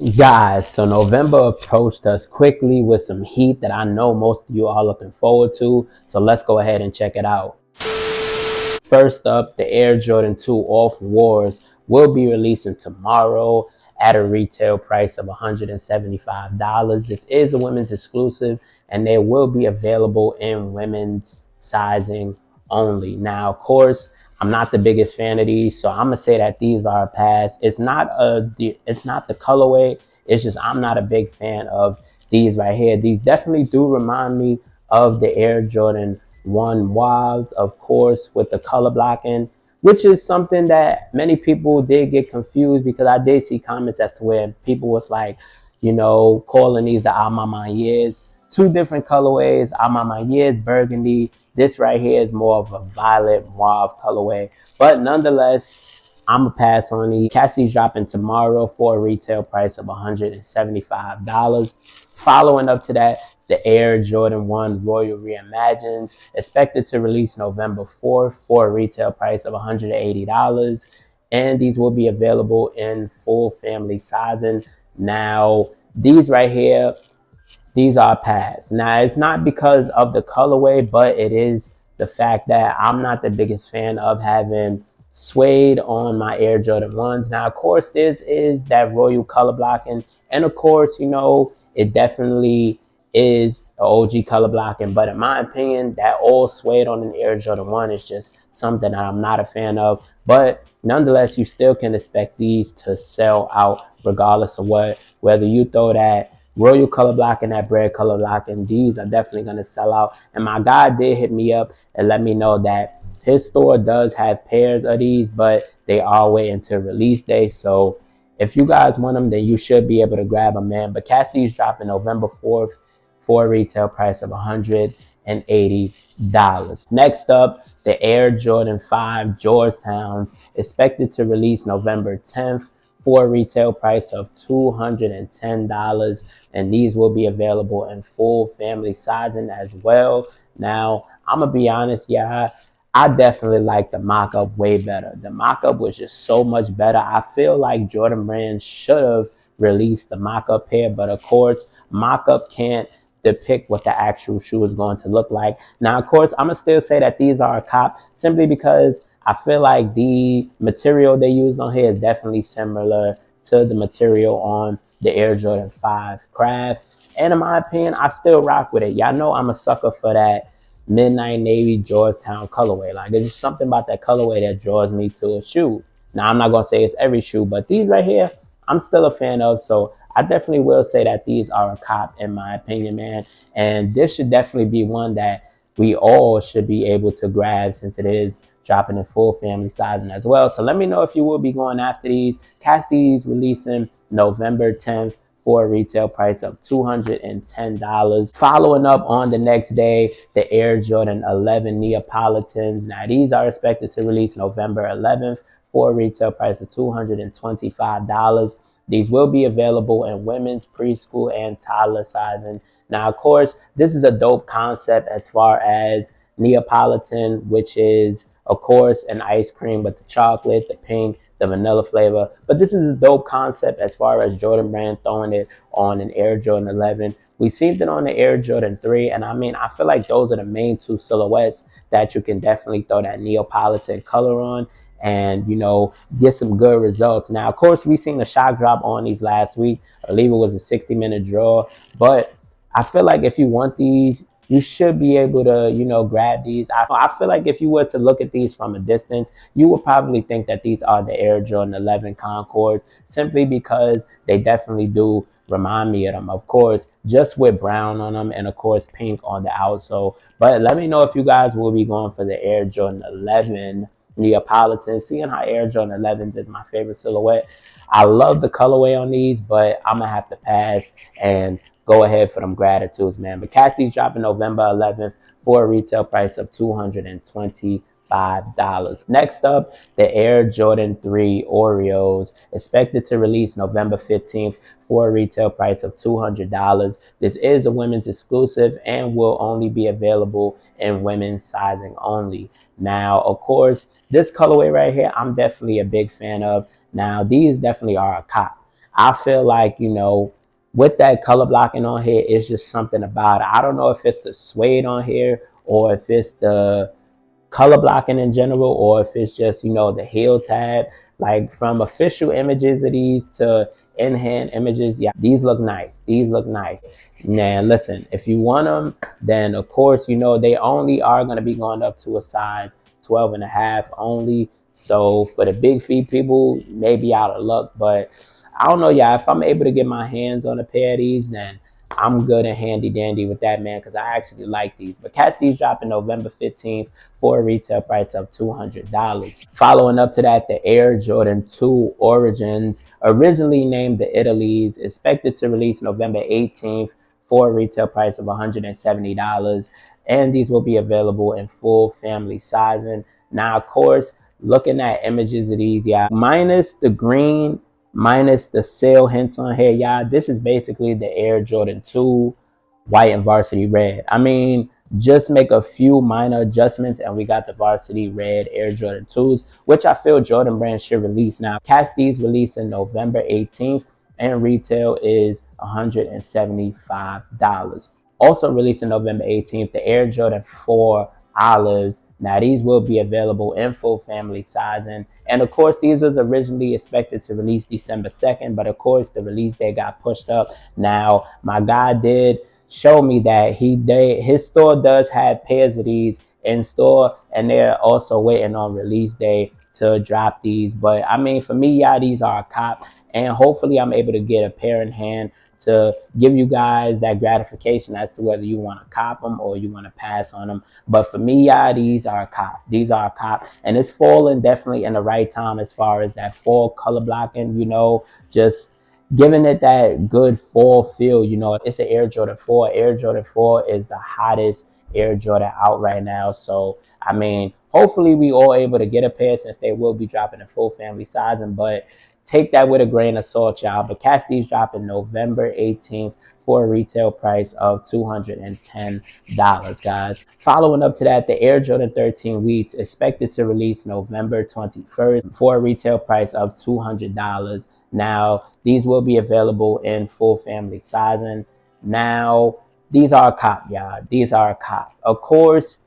Guys, so November approached us quickly with some heat that I know most of you are looking forward to. So let's go ahead and check it out. First up, the Air Jordan 2 Off Wars will be releasing tomorrow at a retail price of $175. This is a women's exclusive and they will be available in women's sizing only. Now, of course, I'm not the biggest fan of these, so I'm gonna say that these are a pass. It's not the colorway. It's just I'm not a big fan of these right here. These definitely do remind me of the Air Jordan 1 was, of course, with the color blocking, which is something that many people did get confused because I did see comments as to where people was like, calling these the Almama years. Two different colorways, Almama years, burgundy. This right here is more of a violet mauve colorway. But nonetheless, I'm going to pass on these. Cassie's dropping tomorrow for a retail price of $175. Following up to that, the Air Jordan 1 Royal Reimagined, expected to release November 4th for a retail price of $180. And these will be available in full family sizing. Now, these right here, these are pass. Now, it's not because of the colorway, but it is the fact that I'm not the biggest fan of having suede on my Air Jordan 1s. Now, of course, this is that royal color blocking. And of course, it definitely is OG color blocking. But in my opinion, that all suede on an Air Jordan 1 is just something that I'm not a fan of. But nonetheless, you still can expect these to sell out regardless of whether you throw that royal color block and that bread color block, and these are definitely going to sell out. And my guy did hit me up and let me know that his store does have pairs of these, but they are waiting to release day. So if you guys want them, then you should be able to grab them, man. But Cassie's dropping November 4th for a retail price of $180. Next up, the Air Jordan 5 Georgetowns, expected to release November 10th for a retail price of $210, and these will be available in full family sizing as well. Now, I'm gonna be honest, yeah, I definitely like the mock-up way better. The mock-up was just so much better. I feel like Jordan Brand should have released the mock-up pair, but of course, mock-up can't depict what the actual shoe is going to look like. Now, of course, I'm gonna still say that these are a cop simply because I feel like the material they used on here is definitely similar to the material on the Air Jordan 5 Craft. And in my opinion, I still rock with it. Y'all know I'm a sucker for that midnight navy Georgetown colorway. Like, there's just something about that colorway that draws me to a shoe. Now, I'm not going to say it's every shoe, but these right here, I'm still a fan of. So I definitely will say that these are a cop in my opinion, man. And this should definitely be one that we all should be able to grab since it is dropping in full family sizing as well. So let me know if you will be going after these. Cassie's releasing November 10th for a retail price of $210. Following up on the next day, the Air Jordan 11 Neapolitans. Now these are expected to release November 11th for a retail price of $225. These will be available in women's, preschool, and toddler sizing. Now, of course, this is a dope concept as far as Neapolitan, which is, of course, an ice cream, but the chocolate, the pink, the vanilla flavor. But this is a dope concept as far as Jordan Brand throwing it on an Air Jordan 11. We seen it on the Air Jordan 3, and I mean, I feel like those are the main two silhouettes that you can definitely throw that Neapolitan color on and get some good results. Now, of course, we seen the shock drop on these last week. I believe it was a 60-minute draw, but I feel like if you want these, you should be able to, grab these. I feel like if you were to look at these from a distance, you would probably think that these are the Air Jordan 11 Concords, simply because they definitely do remind me of them. Of course, just with brown on them and of course pink on the outsole. But let me know if you guys will be going for the Air Jordan 11 Neapolitan. Seeing how Air Jordan 11s is my favorite silhouette. I love the colorway on these, but I'm gonna have to pass and go ahead for them gratitudes, man. But Cassie's dropping November 11th for a retail price of $225. Next up, the Air Jordan 3 Oreos, expected to release November 15th for a retail price of $200. This is a women's exclusive and will only be available in women's sizing only. Now, of course, this colorway right here, I'm definitely a big fan of. Now, these definitely are a cop. I feel like, with that color blocking on here, it's just something about it. I don't know if it's the suede on here or if it's the color blocking in general, or if it's just, the heel tab. Like from official images of these to in hand images, yeah, these look nice. These look nice. Now, listen, if you want them, then of course, they only are going to be going up to a size 12 and a half only. So for the big feet people, maybe out of luck, but I don't know, yeah. If I'm able to get my hands on a pair of these, then I'm good and handy dandy with that, man, because I actually like these. But Cat Steve's dropping November 15th for a retail price of $200. Following up to that, the Air Jordan 2 Origins, originally named the Italy's, expected to release November 18th for a retail price of $170. And these will be available in full family sizing. Now, of course, looking at images of these, yeah, minus the green, minus the sale hints on here, y'all. This is basically the Air Jordan 2 white and varsity red. I mean, just make a few minor adjustments and we got the varsity red Air Jordan 2s, which I feel Jordan Brand should release now. Casti's releasing November 18th and retail is $175. Also releasing November 18th, the Air Jordan 4 Olives. Now these will be available in full family sizing. And of course, these was originally expected to release December 2nd, but of course the release date got pushed up. Now, my guy did show me that his store does have pairs of these in store, and they're also waiting on release day to drop these. But I mean, for me, yeah, these are a cop, and hopefully I'm able to get a pair in hand to give you guys that gratification as to whether you want to cop them or you want to pass on them. But for me, yeah, these are a cop. These are a cop, and it's falling definitely in the right time as far as that fall color blocking. Just giving it that good fall feel. It's an Air Jordan 4. Air Jordan 4 is the hottest Air Jordan out right now. So, I mean, hopefully we all able to get a pair since they will be dropping a full family sizing. But take that with a grain of salt, y'all. But Casti's dropping November 18th for a retail price of $210, guys. Following up to that, the Air Jordan 13 Wheats expected to release November 21st for a retail price of $200. Now, these will be available in full family sizing. Now, these are a cop, y'all. These are a cop. Of course,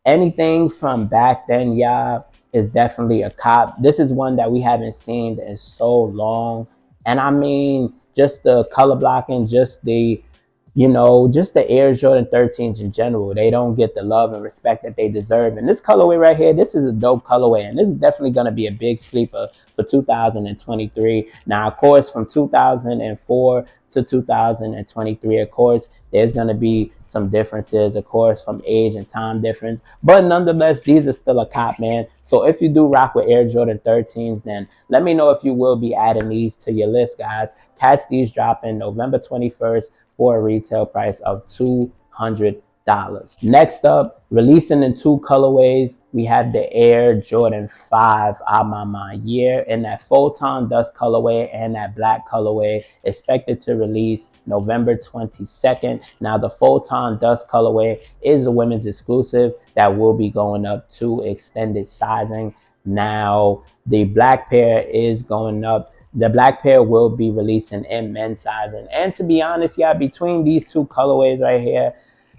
anything from back then, y'all, is definitely a cop. This is one that we haven't seen in so long. And I mean, just the color blocking, just the Air Jordan 13s in general. They don't get the love and respect that they deserve. And this colorway right here, this is a dope colorway. And this is definitely going to be a big sleeper for 2023. Now, of course, from 2004 to 2023, of course, there's going to be some differences, of course, from age and time difference. But nonetheless, these are still a cop, man. So if you do rock with Air Jordan 13s, then let me know if you will be adding these to your list, guys. Catch these dropping November 21st for a retail price of $200. Next up, releasing in two colorways, we have the Air Jordan 5 A Mama Year in that Photon Dust colorway and that black colorway, expected to release November 22nd. Now, the Photon Dust colorway is a women's exclusive that will be going up to extended sizing. Now, the black pair is going up. The black pair will be releasing in men's sizing. And to be honest, yeah, between these two colorways right here,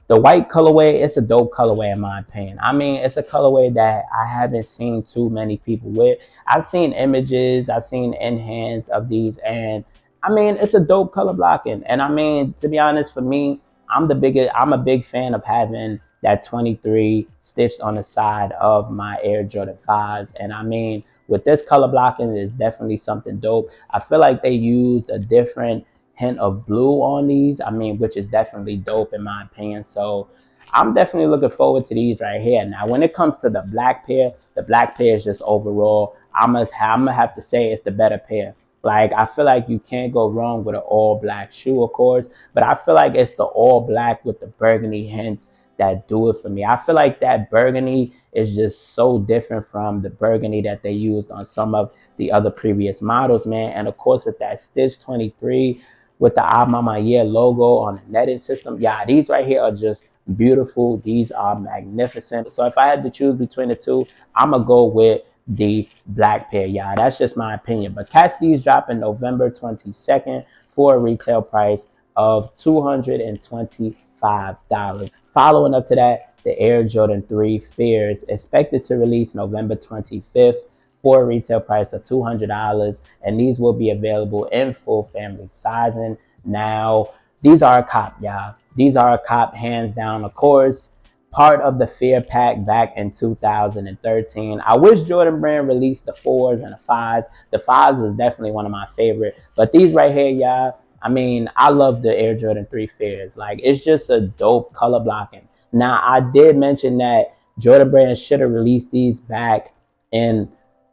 the white colorway, it's a dope colorway in my opinion. I mean, it's a colorway that I haven't seen too many people with. I've seen images, I've seen in hands of these, and I mean, it's a dope color blocking. And I mean, to be honest, for me, I'm a big fan of having that 23 stitched on the side of my Air Jordan 5s. And I mean, with this color blocking, is definitely something dope. I feel like they used a different hint of blue on these. I mean, which is definitely dope in my opinion. So I'm definitely looking forward to these right here. Now, when it comes to the black pair is just overall, I'm gonna have to say it's the better pair. Like, I feel like you can't go wrong with an all black shoe, of course, but I feel like it's the all black with the burgundy hints that do it for me. I feel like that burgundy is just so different from the burgundy that they used on some of the other previous models, man. And of course, with that Stitch 23, with the A Mama Year logo on the netting system, yeah, these right here are just beautiful. These are magnificent. So if I had to choose between the two, I'm gonna go with the black pair, y'all. That's just my opinion. But catch these dropping November 22nd for a retail price of $225. Following up to that, the Air Jordan 3 Fears expected to release November 25th for a retail price of $200, and these will be available in full family sizing. Now, these are a cop, y'all. These are a cop, hands down. Of course, part of the Fear Pack back in 2013. I wish Jordan Brand released the 4s and the 5s. The 5s was definitely one of my favorite. But these right here, y'all, I mean, I love the Air Jordan 3 Fears. Like, it's just a dope color blocking. Now, I did mention that Jordan Brand should have released these back in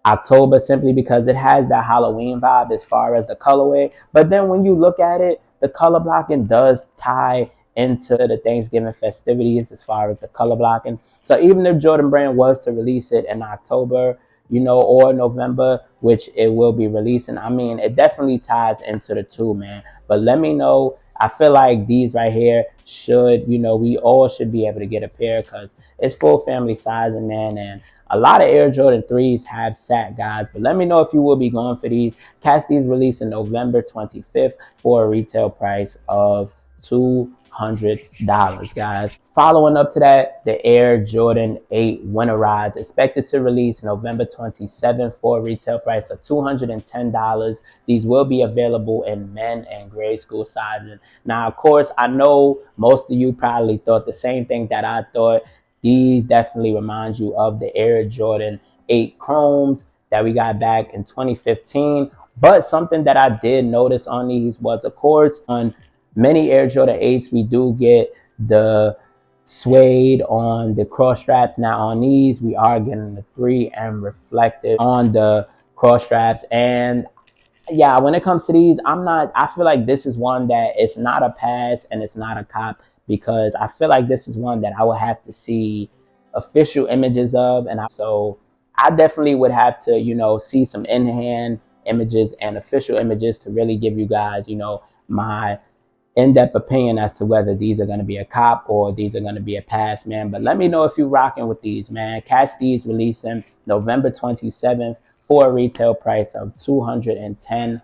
October simply because it has that Halloween vibe as far as the colorway. But then when you look at it, the color blocking does tie into the Thanksgiving festivities as far as the color blocking. So even if Jordan Brand was to release it in October, or November, which it will be releasing, I mean, it definitely ties into the two, man. But let me know. I feel like these right here should, we all should be able to get a pair because it's full family sizing, man. And a lot of Air Jordan 3s have sat, guys. But let me know if you will be going for these. Catch these releasing November 25th for a retail price of $200, guys. Following up to that, the Air Jordan 8 Winterize expected to release November 27th for a retail price of $210. These will be available in men and grade school sizing. Now, of course, I know most of you probably thought the same thing that I thought. These definitely remind you of the Air Jordan 8 Chromes that we got back in 2015. But something that I did notice on these was, of course, on many Air Jordan 8s, we do get the suede on the cross straps. Now on these, we are getting the 3M reflective on the cross straps. And yeah, when it comes to these, I feel like this is one that it's not a pass and it's not a cop, because I feel like this is one that I would have to see official images of. And so I definitely would have to, see some in-hand images and official images to really give you guys, my in-depth opinion as to whether these are going to be a cop or these are going to be a pass, man. But let me know if you're rocking with these, man. Catch these releasing November 27th for a retail price of $210.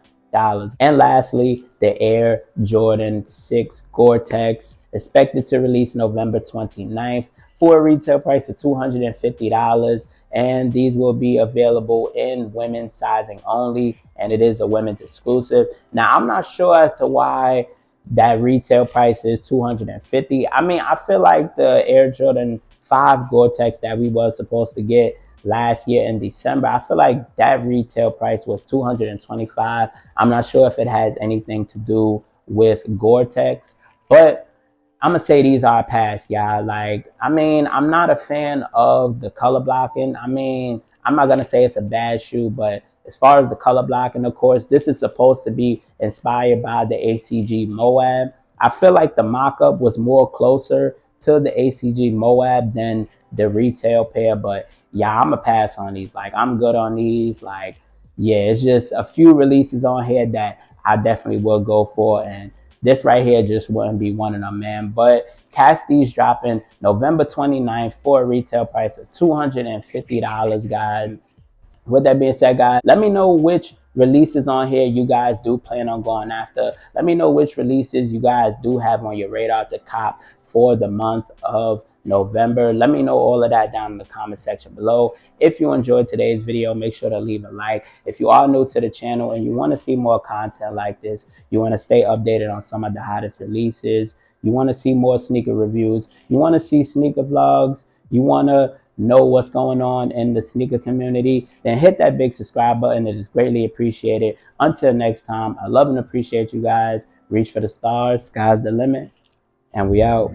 And lastly, the Air Jordan 6 Gore-Tex expected to release November 29th for a retail price of $250. And these will be available in women's sizing only, and it is a women's exclusive. Now, I'm not sure as to why that retail price is $250. I mean, I feel like the Air Jordan 5 Gore-Tex that we was supposed to get last year in December, I feel like that retail price was $225. I'm not sure if it has anything to do with Gore-Tex, but I'm gonna say these are a pass, y'all. Like, I mean, I'm not a fan of the color blocking. I mean, I'm not gonna say it's a bad shoe, but as far as the color blocking, of course, this is supposed to be inspired by the ACG Moab. I feel like the mock-up was more closer to the ACG Moab than the retail pair, but yeah, I'm a pass on these. Like, I'm good on these. Like, yeah, it's just a few releases on here that I definitely will go for, and this right here just wouldn't be one of them, man. But catch these dropping November 29th for a retail price of $250, guys. With that being said, guys, let me know which releases on here you guys do plan on going after. Let me know which releases you guys do have on your radar to cop for the month of November. Let me know all of that down in the comment section below. If you enjoyed today's video, make sure to leave a like. If you are new to the channel and you want to see more content like this, you want to stay updated on some of the hottest releases, you want to see more sneaker reviews, you want to see sneaker vlogs, you want to know what's going on in the sneaker community, then hit that big subscribe button. It is greatly appreciated. Until next time, I love and appreciate you guys. Reach for the stars, sky's the limit, and we out.